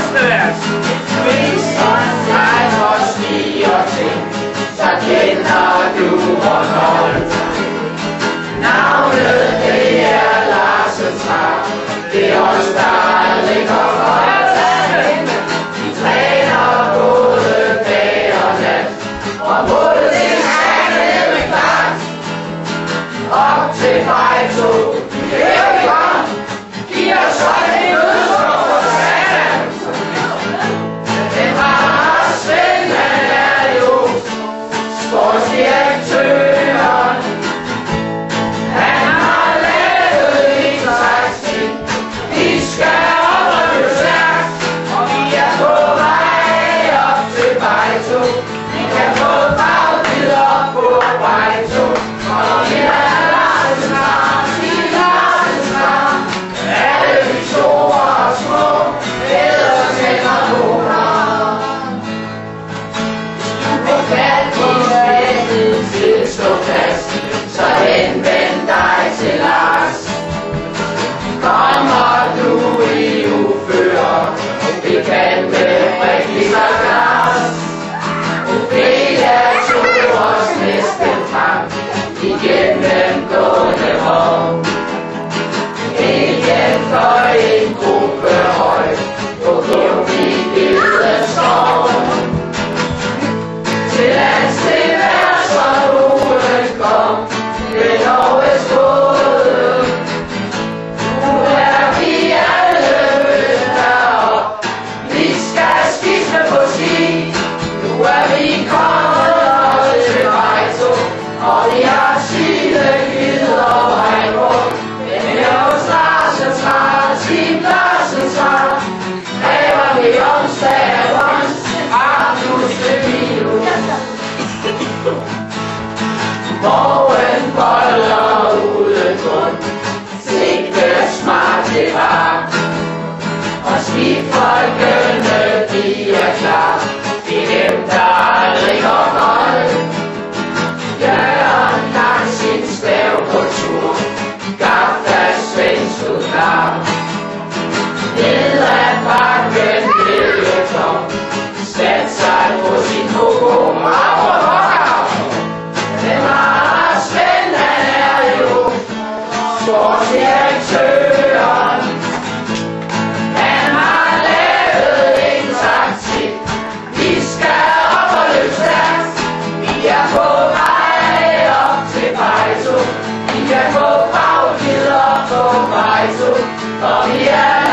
første vers. Hvis jeg må snige ting, så kender du Bornholm. Navnet det er Larsens Havn, det er os der ligger højt. Vi træner både dag og nat, og målet det er nede klart. Op til Fejto, her vi kom, giv os så en udskår for satan. Den var Svend, han er jo sportsdirektøren. Han har lavet en slags ting, vi skal op og løbe stærkt, og vi er på vej op til Fejto. Vi kan få bagbider på Fejto, og vi er Larsens Havn, vi er Larsens Havn. Alle de store og små, bedre kender nogen. Du får fat i spænden til stå fast, så henvend dig til Lars. Kommer du i uføre, vi kan med rigtig så klart. Det er to års næste kamp, igennem gående vogn. Igen for en gruppe høj, på Gummi-Gilde Skov. Til lands til værs, og ugen kom, det Norges både. Nu er vi alle mødt herop, vi skal skifte på ski. Nu er vi kommet til Fejto, og vi har sidegivet og vejbord. Men jeg hos Larsens Havn, Team Larsens Havn, kræver vi onsdag avans, Aarhus til Milo. Morgen bolder uden grund, sigte smart det var. Og skifolkene, de er klar, de dem der aldrig går kold. Jørgen lang sin stav på tur, Gaffa Svend stod klar. Ned ad bakken blev det tom, sat sig på sin hobo, den var Svend, han er jo sportsdirektøren. Han har lavet en taktik, vi skal op og løbe stærkt. Vi er på vej op til Fejto, vi kan få baggider på Fejto, og vi er